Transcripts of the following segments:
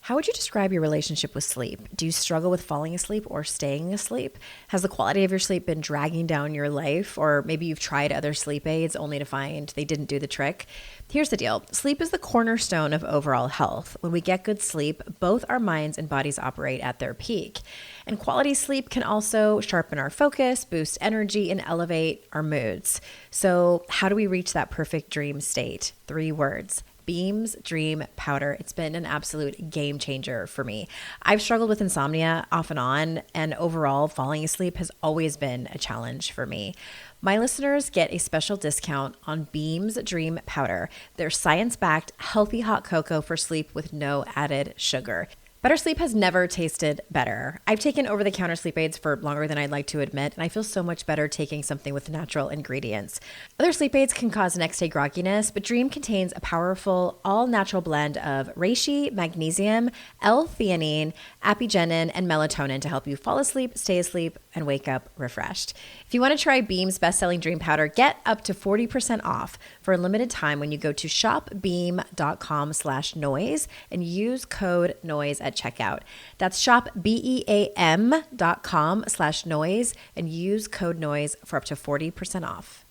How would you describe your relationship with sleep? Do you struggle with falling asleep or staying asleep? Has the quality of your sleep been dragging down your life? Or maybe you've tried other sleep aids only to find they didn't do the trick. Here's the deal. Sleep is the cornerstone of overall health. When we get good sleep, both our minds and bodies operate at their peak. And quality sleep can also sharpen our focus, boost energy, and elevate our moods. So how do we reach that perfect dream state? 3 words. Beams Dream Powder. It's been an absolute game changer for me. I've struggled with insomnia off and on, and overall, falling asleep has always been a challenge for me. My listeners get a special discount on Beams Dream Powder. They're science-backed, healthy hot cocoa for sleep with no added sugar. Better sleep has never tasted better. I've taken over-the-counter sleep aids for longer than I'd like to admit, and I feel so much better taking something with natural ingredients. Other sleep aids can cause next-day grogginess, but Dream contains a powerful, all-natural blend of reishi, magnesium, L-theanine, apigenin, and melatonin to help you fall asleep, stay asleep, and wake up refreshed. If you want to try Beam's best-selling Dream Powder, get up to 40% off for a limited time when you go to shopbeam.com/noise and use code NOISE at checkout. That's shopbeam.com/noise and use code NOISE for up to 40% off.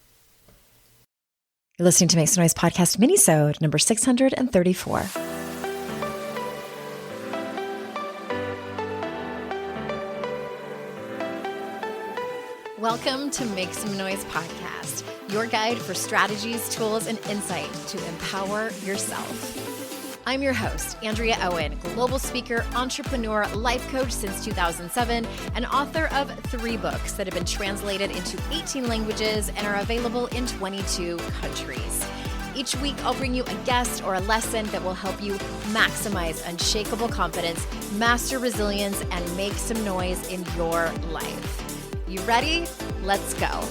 You're listening to Make Some Noise podcast Minisode number 634. Welcome to Make Some Noise podcast, your guide for strategies, tools, and insight to empower yourself. I'm your host, Andrea Owen, global speaker, entrepreneur, life coach since 2007, and author of 3 books that have been translated into 18 languages and are available in 22 countries. Each week, I'll bring you a guest or a lesson that will help you maximize unshakable confidence, master resilience, and make some noise in your life. You ready? Let's go.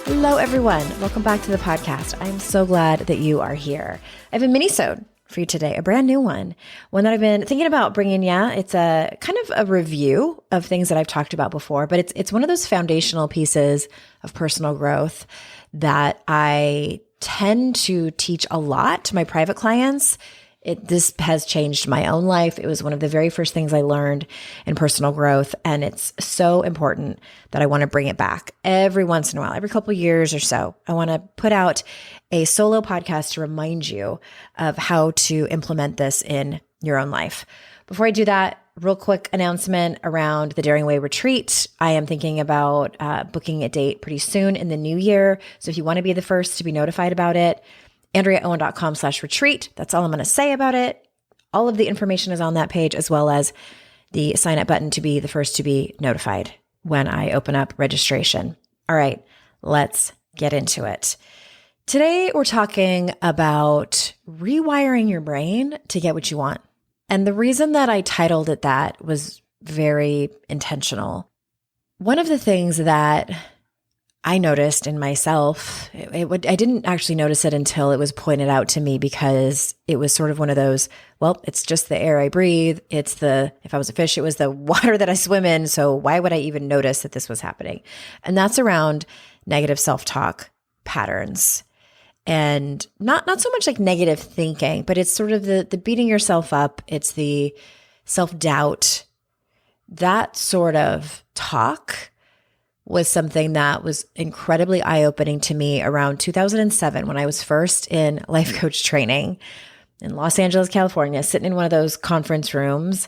Hello, everyone. Welcome back to the podcast. I'm so glad that you are here. I have a minisode for you today, a brand new one that I've been thinking about bringing. It's a kind of a review of things that I've talked about before, but it's one of those foundational pieces of personal growth that I tend to teach a lot to my private clients. This has changed my own life. It was one of the very first things I learned in personal growth. And it's so important that I want to bring it back every once in a while, every couple of years or so. I want to put out a solo podcast to remind you of how to implement this in your own life. Before I do that, real quick announcement around the Daring Way retreat. I am thinking about booking a date pretty soon in the new year. So if you want to be the first to be notified about it, AndreaOwen.com/retreat. That's all I'm going to say about it. All of the information is on that page, as well as the sign up button to be the first to be notified when I open up registration. All right, let's get into it. Today, we're talking about rewiring your brain to get what you want. And the reason that I titled it that was very intentional. One of the things that I noticed in myself, I didn't actually notice it until it was pointed out to me, because it was sort of one of those, well, it's just the air I breathe. If I was a fish, it was the water that I swim in. So why would I even notice that this was happening? And that's around negative self-talk patterns. And not so much like negative thinking, but it's sort of the beating yourself up. It's the self-doubt. That sort of talk was something that was incredibly eye-opening to me around 2007 when I was first in life coach training in Los Angeles, California, sitting in one of those conference rooms,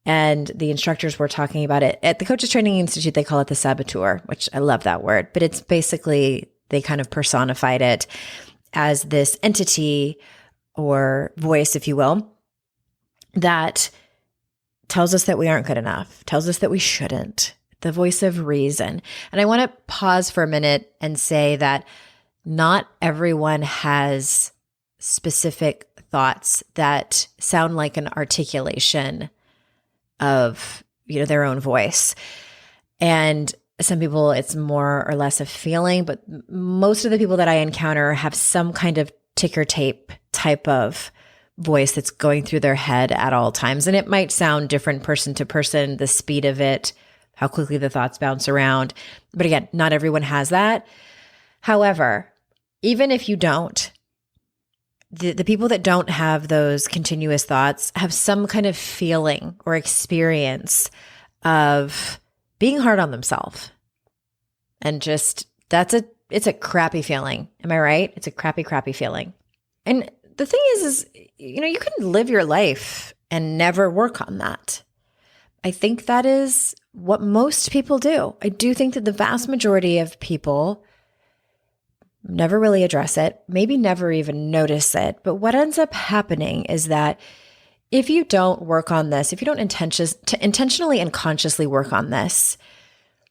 and the instructors were talking about it. At the Coaches Training Institute, they call it the saboteur, which I love that word, but it's basically, they kind of personified it as this entity or voice, if you will, that tells us that we aren't good enough, tells us that we shouldn't. The voice of reason. And I want to pause for a minute and say that not everyone has specific thoughts that sound like an articulation of, their own voice. And some people, it's more or less a feeling, but most of the people that I encounter have some kind of ticker tape type of voice that's going through their head at all times. And it might sound different person to person, the speed of it, how quickly the thoughts bounce around. But again, not everyone has that. However, even if you don't, the people that don't have those continuous thoughts have some kind of feeling or experience of being hard on themselves. And just, it's a crappy feeling. Am I right? It's a crappy, crappy feeling. And the thing is, you can live your life and never work on that. I think that is what most people do. I do think that the vast majority of people never really address it, maybe never even notice it. But what ends up happening is that if you don't work on this, if you don't intentionally and consciously work on this,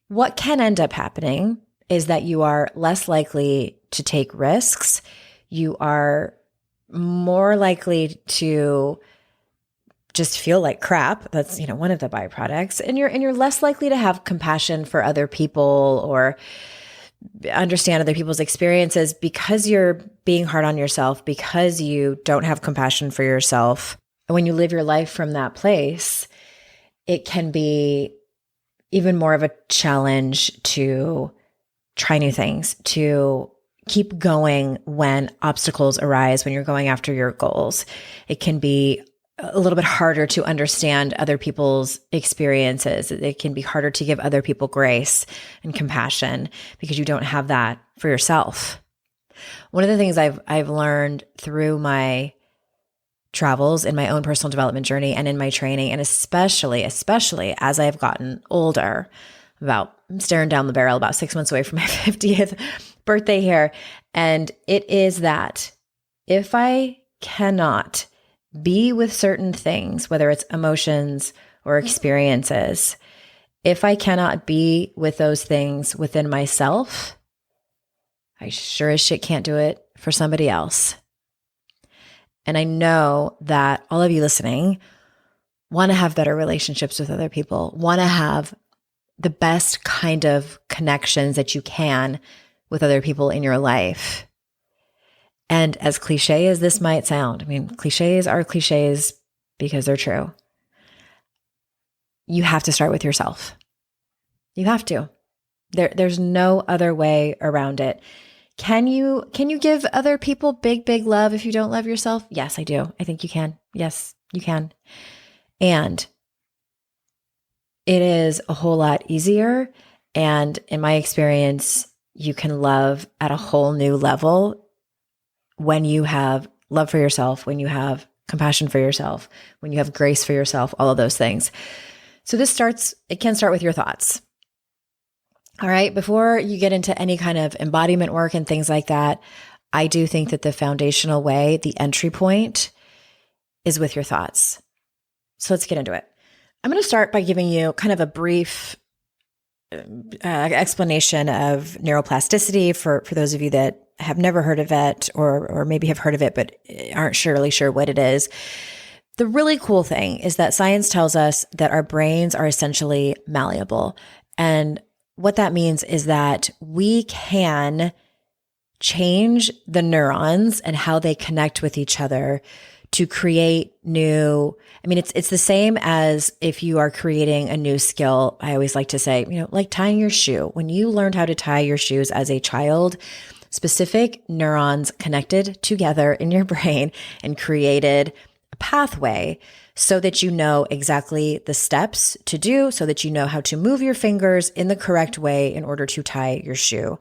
what can end up happening is that you are less likely to take risks. You are more likely to just feel like crap. That's, one of the byproducts. And you're less likely to have compassion for other people or understand other people's experiences because you're being hard on yourself, because you don't have compassion for yourself. And when you live your life from that place, it can be even more of a challenge to try new things, to keep going when obstacles arise, when you're going after your goals. It can be a little bit harder to understand other people's experiences. It can be harder to give other people grace and compassion because you don't have that for yourself. One of the things I've learned through my travels in my own personal development journey and in my training, and especially as I've gotten older, I'm staring down the barrel, about 6 months away from my 50th birthday here. And it is that if I cannot be with certain things, whether it's emotions or experiences, if I cannot be with those things within myself, I sure as shit can't do it for somebody else. And I know that all of you listening want to have better relationships with other people, want to have the best kind of connections that you can with other people in your life. And as cliche as this might sound, cliches are cliches because they're true. You have to start with yourself. You have to. There's no other way around it. Can you give other people big love if you don't love yourself? Yes, I do. I think you can. Yes, you can. And it is a whole lot easier. And in my experience, you can love at a whole new level when you have love for yourself, when you have compassion for yourself, when you have grace for yourself, all of those things. So it can start with your thoughts. All right. Before you get into any kind of embodiment work and things like that, I do think that the foundational way, the entry point, is with your thoughts. So let's get into it. I'm going to start by giving you kind of a brief explanation of neuroplasticity for those of you that have never heard of it or maybe have heard of it but aren't really sure what it is. The really cool thing is that science tells us that our brains are essentially malleable. And what that means is that we can change the neurons and how they connect with each other to create new. It's the same as if you are creating a new skill. I always like to say, like tying your shoe. When you learned how to tie your shoes as a child, specific neurons connected together in your brain and created a pathway so that you know exactly the steps to do, so that you know how to move your fingers in the correct way in order to tie your shoe.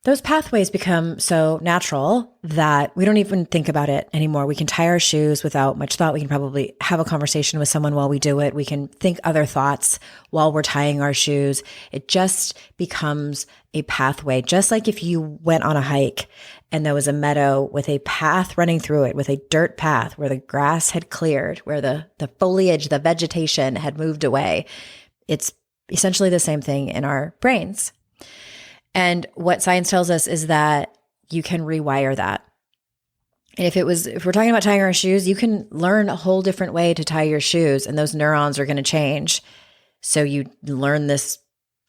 Those pathways become so natural that we don't even think about it anymore. We can tie our shoes without much thought. We can probably have a conversation with someone while we do it. We can think other thoughts while we're tying our shoes. It just becomes a pathway. Just like if you went on a hike and there was a meadow with a path running through it, with a dirt path where the grass had cleared, where the foliage, the vegetation had moved away. It's essentially the same thing in our brains. And what science tells us is that you can rewire that. And if we're talking about tying our shoes, you can learn a whole different way to tie your shoes, and those neurons are going to change. So you learn this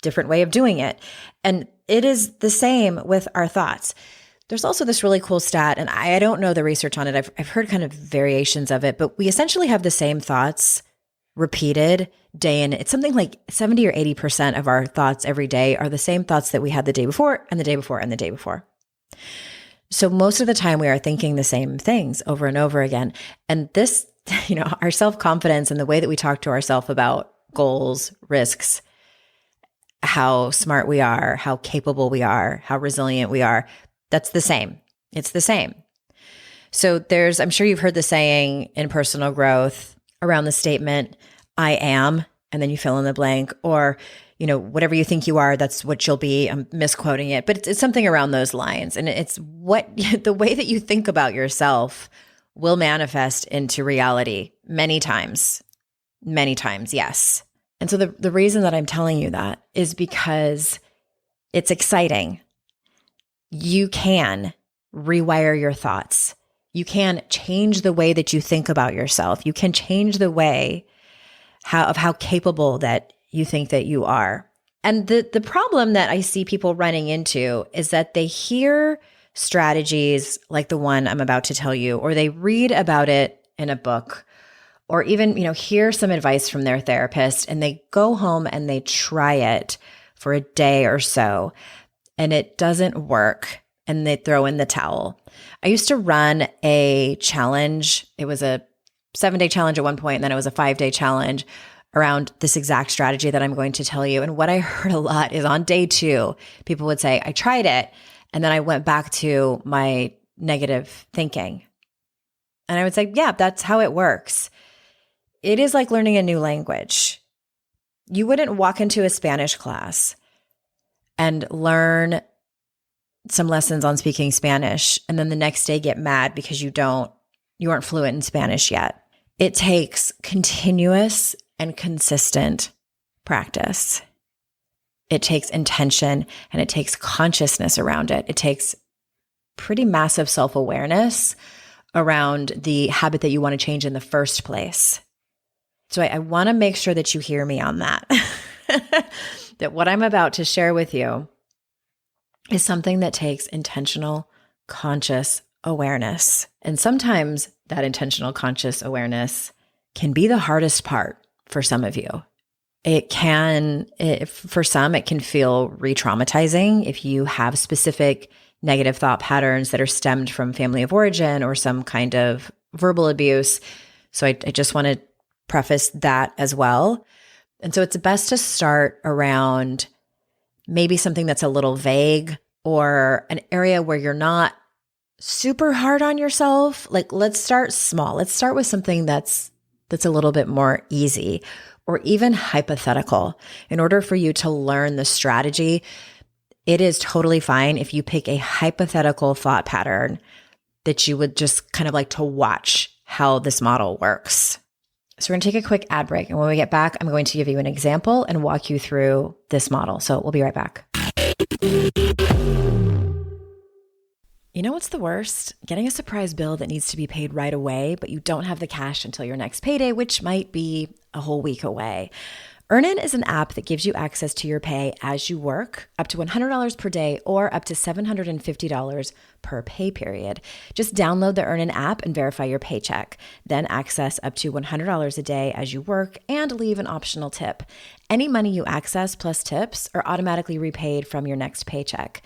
different way of doing it. And it is the same with our thoughts. There's also this really cool stat, and I don't know the research on it. I've heard kind of variations of it, but we essentially have the same thoughts repeated day in. It's something like 70 or 80% of our thoughts every day are the same thoughts that we had the day before and the day before and the day before. So most of the time we are thinking the same things over and over again. And this, our self-confidence and the way that we talk to ourselves about goals, risks, how smart we are, how capable we are, how resilient we are, that's the same. It's the same. So I'm sure you've heard the saying in personal growth around the statement, I am, and then you fill in the blank, or, whatever you think you are, that's what you'll be. I'm misquoting it, but it's something around those lines. And it's the way that you think about yourself will manifest into reality many times, yes. And so the reason that I'm telling you that is because it's exciting. You can rewire your thoughts. You can change the way that you think about yourself. You can change the way how capable that you think that you are. And the problem that I see people running into is that they hear strategies like the one I'm about to tell you, or they read about it in a book, or even, hear some advice from their therapist, and they go home and they try it for a day or so, and it doesn't work, and they throw in the towel. I used to run a challenge. It was a 7-day challenge at one point, and then it was a 5-day challenge around this exact strategy that I'm going to tell you. And what I heard a lot is on day 2, people would say, I tried it, and then I went back to my negative thinking. And I would say, yeah, that's how it works. It is like learning a new language. You wouldn't walk into a Spanish class and learn some lessons on speaking Spanish, and then the next day get mad because you aren't fluent in Spanish yet. It takes continuous and consistent practice. It takes intention, and it takes consciousness around it. It takes pretty massive self-awareness around the habit that you want to change in the first place. So I want to make sure that you hear me on that, that what I'm about to share with you is something that takes intentional, conscious awareness. And sometimes that intentional, conscious awareness can be the hardest part for some of you. For some, it can feel re-traumatizing if you have specific negative thought patterns that are stemmed from family of origin or some kind of verbal abuse. So I just want to preface that as well. And so it's best to start around maybe something that's a little vague, or an area where you're not super hard on yourself. Like, let's start small. Let's start with something that's a little bit more easy, or even hypothetical. In order for you to learn the strategy, it is totally fine if you pick a hypothetical thought pattern that you would just kind of like to watch how this model works. So we're going to take a quick ad break. And when we get back, I'm going to give you an example and walk you through this model. So we'll be right back. You know what's the worst? Getting a surprise bill that needs to be paid right away, but you don't have the cash until your next payday, which might be a whole week away. Earnin is an app that gives you access to your pay as you work, up to $100 per day or up to $750 per pay period. Just download the Earnin app and verify your paycheck. Then access up to $100 a day as you work and leave an optional tip. Any money you access plus tips are automatically repaid from your next paycheck.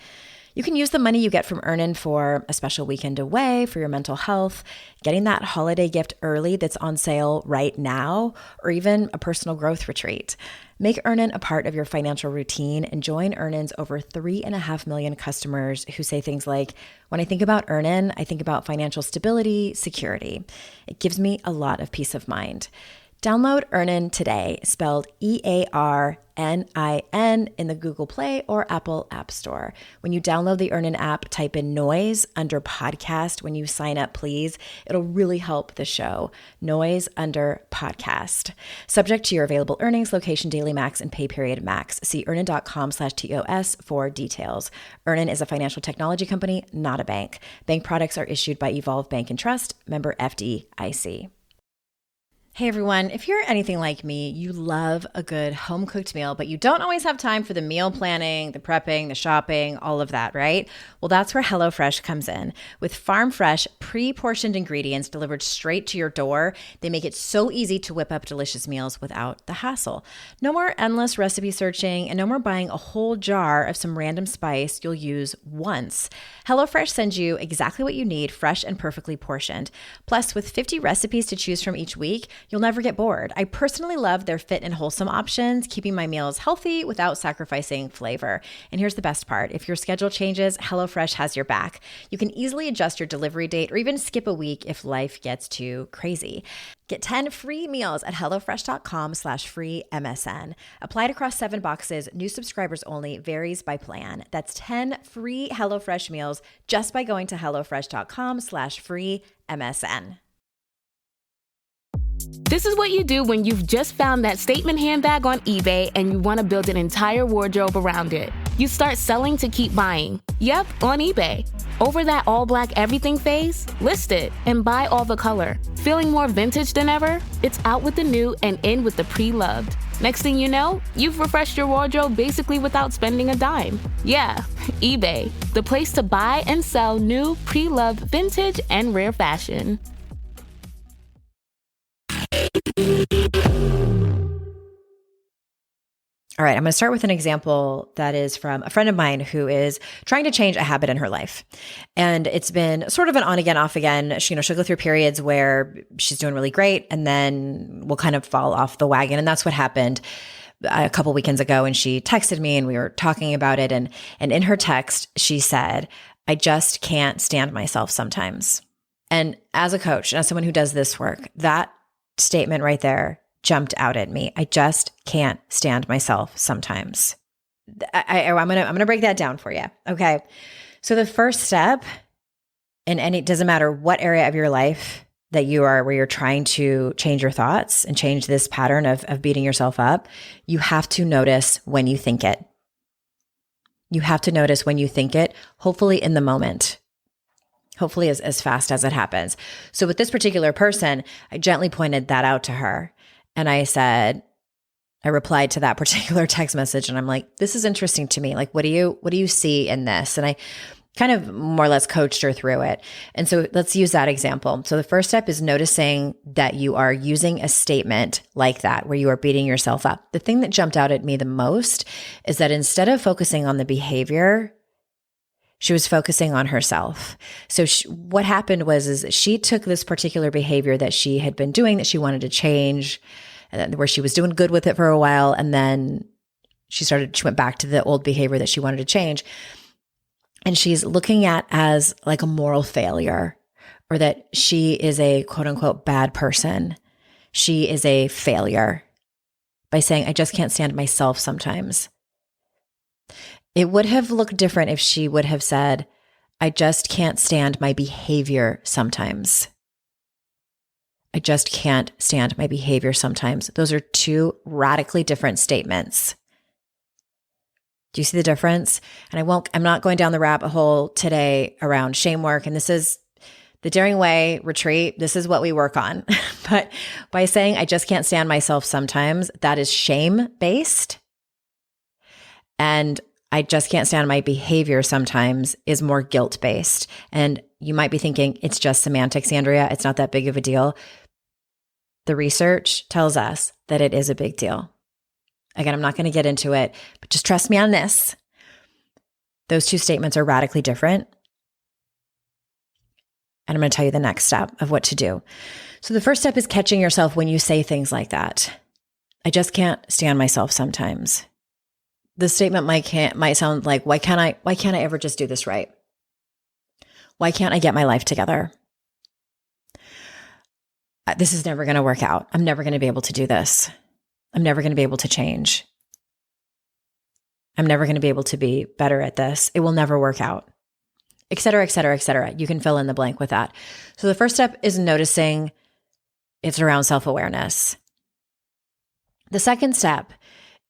You can use the money you get from Earnin for a special weekend away, for your mental health, getting that holiday gift early that's on sale right now, or even a personal growth retreat. Make Earnin a part of your financial routine and join Earnin's over 3.5 million customers who say things like, when I think about Earnin, I think about financial stability, security. It gives me a lot of peace of mind. Download Earnin today, spelled EARNIN, in the Google Play or Apple App Store. When you download the Earnin app, type in noise under podcast when you sign up, please. It'll really help the show. Noise under podcast. Subject to your available earnings, location, daily max, and pay period max. See earnin.com/TOS for details. Earnin is a financial technology company, not a bank. Bank products are issued by Evolve Bank and Trust, member FDIC. Hey everyone, if you're anything like me, you love a good home cooked meal, but you don't always have time for the meal planning, the prepping, the shopping, all of that, right? Well, that's where HelloFresh comes in. With farm fresh, pre-portioned ingredients delivered straight to your door, they make it so easy to whip up delicious meals without the hassle. No more endless recipe searching and no more buying a whole jar of some random spice you'll use once. HelloFresh sends you exactly what you need, fresh and perfectly portioned. Plus, with 50 recipes to choose from each week, you'll never get bored. I personally love their fit and wholesome options, keeping my meals healthy without sacrificing flavor. And here's the best part. If your schedule changes, HelloFresh has your back. You can easily adjust your delivery date or even skip a week if life gets too crazy. Get 10 free meals at HelloFresh.com/free MSN. Applied across 7 boxes, new subscribers only, varies by plan. That's 10 free HelloFresh meals just by going to HelloFresh.com/free MSN. This is what you do when you've just found that statement handbag on eBay and you want to build an entire wardrobe around it. You start selling to keep buying. Yep, on eBay. Over that all-black everything phase? List it and buy all the color. Feeling more vintage than ever? It's out with the new and in with the pre-loved. Next thing you know, you've refreshed your wardrobe basically without spending a dime. Yeah, eBay, the place to buy and sell new, pre-loved, vintage, and rare fashion. All right, I'm going to start with an example that is from a friend of mine who is trying to change a habit in her life. And it's been sort of an on again, off again. She'll go through periods where she's doing really great and then will kind of fall off the wagon. And that's what happened a couple weekends ago. And she texted me and we were talking about it. And in her text, she said, "I just can't stand myself sometimes." And as a coach, as someone who does this work, that statement right there jumped out at me. I just can't stand myself sometimes. I'm gonna break that down for you. Okay. So the first step it doesn't matter what area of your life that you are, where you're trying to change your thoughts and change this pattern of beating yourself up, you have to notice when you think it. You have to notice when you think it, hopefully in the moment. Hopefully as fast as it happens. So with this particular person, I gently pointed that out to her. And I replied to that particular text message and I'm like, this is interesting to me. Like, what do you see in this? And I kind of more or less coached her through it. And so let's use that example. So the first step is noticing that you are using a statement like that, where you are beating yourself up. The thing that jumped out at me the most is that instead of focusing on the behavior, she was focusing on herself. So what happened was she took this particular behavior that she had been doing that she wanted to change, where she was doing good with it for a while. And then she went back to the old behavior that she wanted to change. And she's looking at as like a moral failure, or that she is a quote unquote bad person. She is a failure by saying, I just can't stand myself sometimes. It would have looked different if she would have said, I just can't stand my behavior sometimes. I just can't stand my behavior sometimes. Those are two radically different statements. Do you see the difference? And I'm not going down the rabbit hole today around shame work. And this is the Daring Way retreat. This is what we work on. But by saying, I just can't stand myself sometimes, that is shame-based. And I just can't stand my behavior sometimes is more guilt-based. And you might be thinking, it's just semantics, Andrea. It's not that big of a deal. The research tells us that it is a big deal. Again, I'm not going to get into it, but just trust me on this. Those two statements are radically different. And I'm going to tell you the next step of what to do. So the first step is catching yourself when you say things like that. I just can't stand myself sometimes. The statement might sound like, why can't I ever just do this right? Why can't I get my life together? This is never going to work out. I'm never going to be able to do this. I'm never going to be able to change. I'm never going to be able to be better at this. It will never work out, et cetera, et cetera, et cetera. You can fill in the blank with that. So the first step is noticing it's around self-awareness. The second step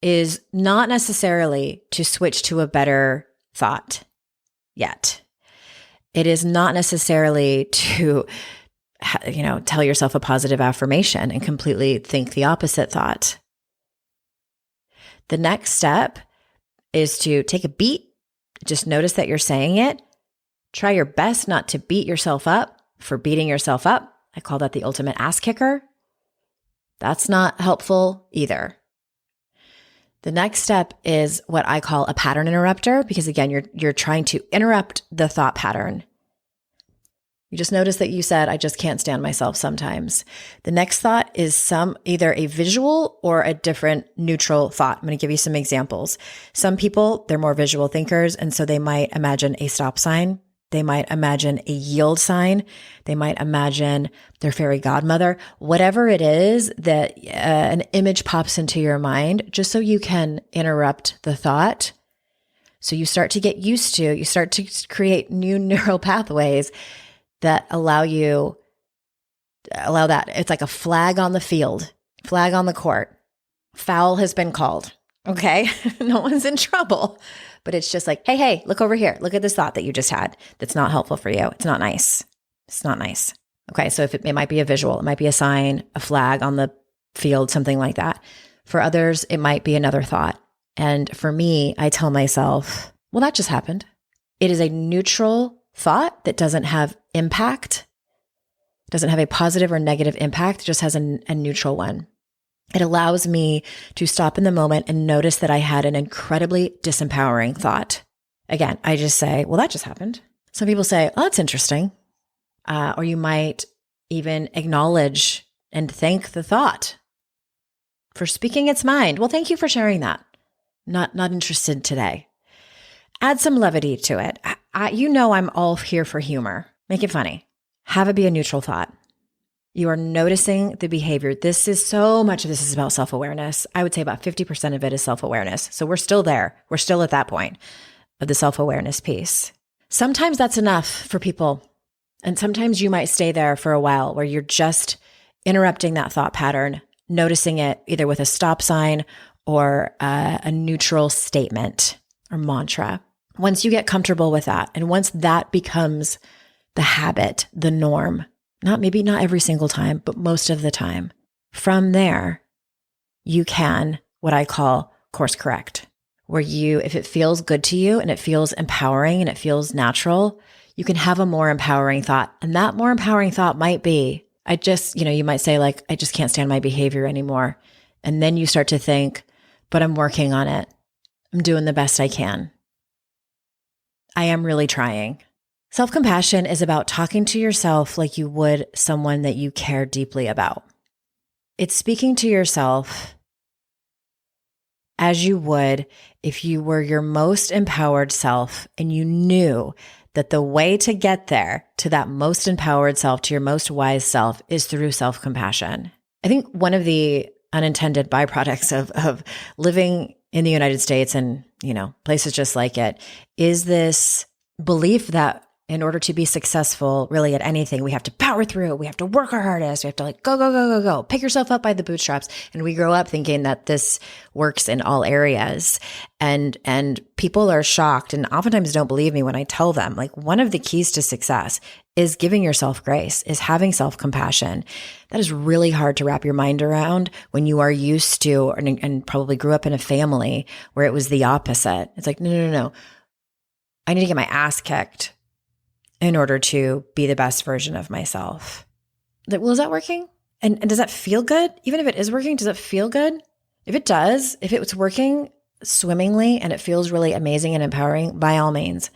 is not necessarily to switch to a better thought yet. It is not necessarily to tell yourself a positive affirmation and completely think the opposite thought. The next step is to take a beat. Just notice that you're saying it. Try your best not to beat yourself up for beating yourself up. I call that the ultimate ass kicker. That's not helpful either. The next step is what I call a pattern interrupter, because again, you're trying to interrupt the thought pattern. You just notice that you said, I just can't stand myself sometimes. The next thought is either a visual or a different neutral thought. I'm going to give you some examples. Some people, they're more visual thinkers, and so they might imagine a stop sign. They might imagine a yield sign. They might imagine their fairy godmother. Whatever it is that an image pops into your mind, just so you can interrupt the thought. So you start to get used to, you start to create new neural pathways that allow that. It's like a flag on the field, flag on the court. Foul has been called. Okay. No one's in trouble, but it's just like, hey, look over here. Look at this thought that you just had. That's not helpful for you. It's not nice. It's not nice. Okay. So if it might be a visual, it might be a sign, a flag on the field, something like that. For others, it might be another thought. And for me, I tell myself, well, that just happened. It is a neutral thought that doesn't have impact, doesn't have a positive or negative impact, just has a neutral one. It allows me to stop in the moment and notice that I had an incredibly disempowering thought. Again, I just say, well, that just happened. Some people say, oh, that's interesting. Or you might even acknowledge and thank the thought for speaking its mind. Well, thank you for sharing that. Not interested today. Add some levity to it. I'm all here for humor. Make it funny. Have it be a neutral thought. You are noticing the behavior. So much of this is about self-awareness. I would say about 50% of it is self-awareness. So we're still there. We're still at that point of the self-awareness piece. Sometimes that's enough for people. And sometimes you might stay there for a while where you're just interrupting that thought pattern, noticing it either with a stop sign or a neutral statement or mantra. Once you get comfortable with that, and once that becomes the habit, the norm, maybe not every single time, but most of the time, from there, you can, what I call course correct, where if it feels good to you and it feels empowering and it feels natural, you can have a more empowering thought. And that more empowering thought might be, you might say like, I just can't stand my behavior anymore. And then you start to think, but I'm working on it. I'm doing the best I can. I am really trying. Self-compassion is about talking to yourself like you would someone that you care deeply about. It's speaking to yourself as you would if you were your most empowered self and you knew that the way to get there, to that most empowered self, to your most wise self, is through self-compassion. I think one of the unintended byproducts of living in the United States and, places just like it is this belief that in order to be successful really at anything, we have to power through, we have to work our hardest, we have to go, pick yourself up by the bootstraps. And we grow up thinking that this works in all areas. And people are shocked and oftentimes don't believe me when I tell them, like, one of the keys to success is giving yourself grace, is having self-compassion. That is really hard to wrap your mind around when you are used to and probably grew up in a family where it was the opposite. It's like, no. I need to get my ass kicked in order to be the best version of myself. Well, is that working? And does that feel good? Even if it is working, does it feel good? If it does, if it's working swimmingly and it feels really amazing and empowering, by all means,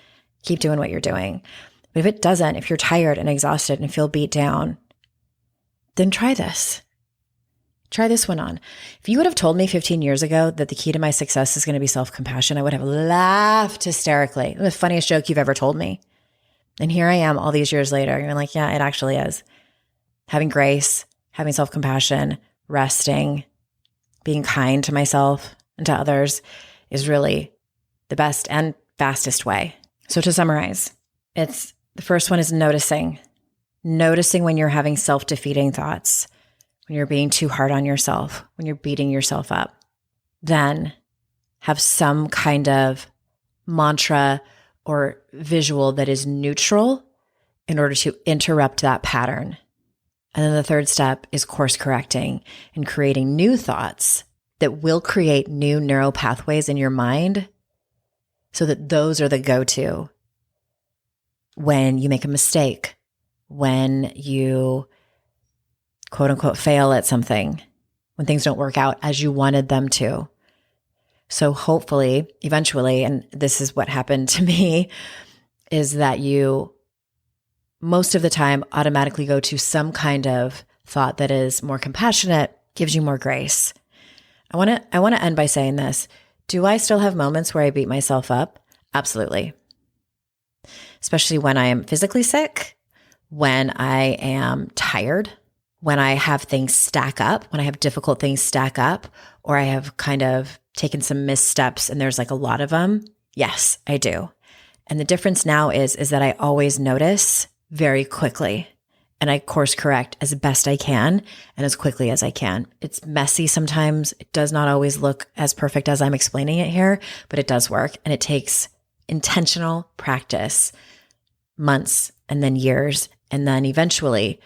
keep doing what you're doing. But if it doesn't, if you're tired and exhausted and feel beat down, then try this. Try this one on. If you would have told me 15 years ago that the key to my success is going to be self-compassion, I would have laughed hysterically. The funniest joke you've ever told me. And here I am all these years later. You're like, yeah, it actually is. Having grace, having self-compassion, resting, being kind to myself and to others is really the best and fastest way. So to summarize, the first one is noticing. Noticing when you're having self-defeating thoughts, when you're being too hard on yourself, when you're beating yourself up. Then have some kind of mantra or visual that is neutral in order to interrupt that pattern. And then the third step is course correcting and creating new thoughts that will create new neural pathways in your mind so that those are the go-to when you make a mistake, when you quote unquote fail at something, when things don't work out as you wanted them to. So hopefully, eventually, and this is what happened to me, is that you most of the time automatically go to some kind of thought that is more compassionate, gives you more grace. I want to end by saying this. Do I still have moments where I beat myself up? Absolutely. Especially when I am physically sick, when I am tired, when I have things stack up, when I have difficult things stack up, or I have kind of taken some missteps and there's like a lot of them. Yes, I do. And the difference now is that I always notice very quickly and I course correct as best I can and as quickly as I can. It's messy sometimes. It does not always look as perfect as I'm explaining it here, but it does work. And it takes intentional practice, months and then years. And then eventually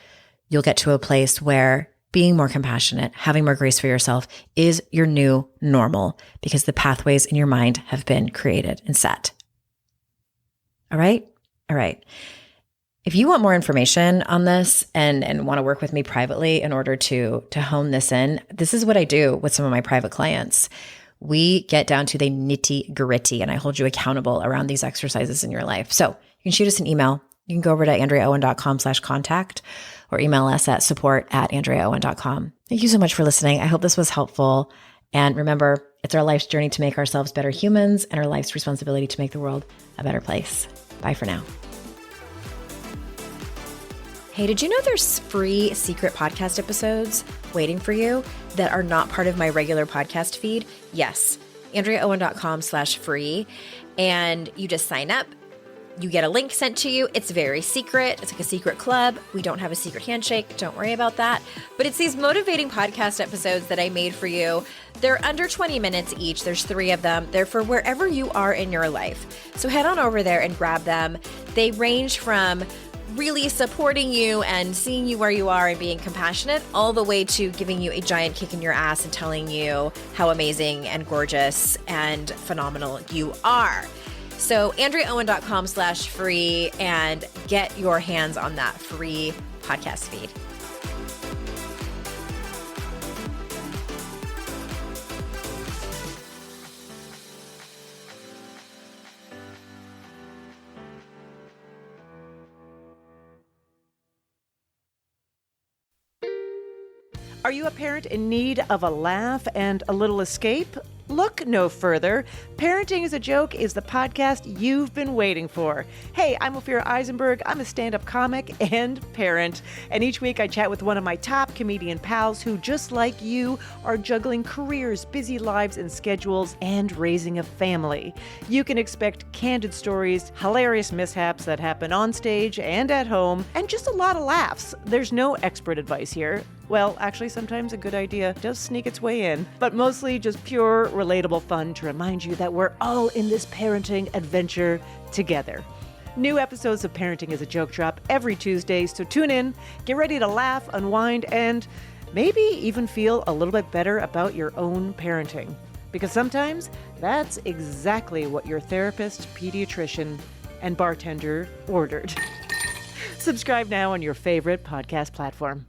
you'll get to a place where being more compassionate, having more grace for yourself is your new normal because the pathways in your mind have been created and set. All right? All right. If you want more information on this and want to work with me privately in order to hone this in, this is what I do with some of my private clients. We get down to the nitty gritty and I hold you accountable around these exercises in your life. So you can shoot us an email. You can go over to AndreaOwen.com/contact or email us at support@AndreaOwen.com. Thank you so much for listening. I hope this was helpful. And remember, it's our life's journey to make ourselves better humans and our life's responsibility to make the world a better place. Bye for now. Hey, did you know there's free secret podcast episodes waiting for you that are not part of my regular podcast feed? Yes, AndreaOwen.com/free. And you just sign up. You get a link sent to you. It's very secret. It's like a secret club. We don't have a secret handshake. Don't worry about that. But it's these motivating podcast episodes that I made for you. They're under 20 minutes each. There's 3 of them. They're for wherever you are in your life. So head on over there and grab them. They range from really supporting you and seeing you where you are and being compassionate, all the way to giving you a giant kick in your ass and telling you how amazing and gorgeous and phenomenal you are. So AndreaOwen.com/free and get your hands on that free podcast feed. Are you a parent in need of a laugh and a little escape? Look no further. Parenting is a Joke is the podcast you've been waiting for. Hey, I'm Ophira Eisenberg. I'm a stand-up comic and parent. And each week I chat with one of my top comedian pals who, just like you, are juggling careers, busy lives and schedules, and raising a family. You can expect candid stories, hilarious mishaps that happen on stage and at home, and just a lot of laughs. There's no expert advice here. Well, actually, sometimes a good idea does sneak its way in, but mostly just pure, relatable fun to remind you that we're all in this parenting adventure together. New episodes of Parenting is a Joke drop every Tuesday, so tune in, get ready to laugh, unwind, and maybe even feel a little bit better about your own parenting. Because sometimes that's exactly what your therapist, pediatrician, and bartender ordered. Subscribe now on your favorite podcast platform.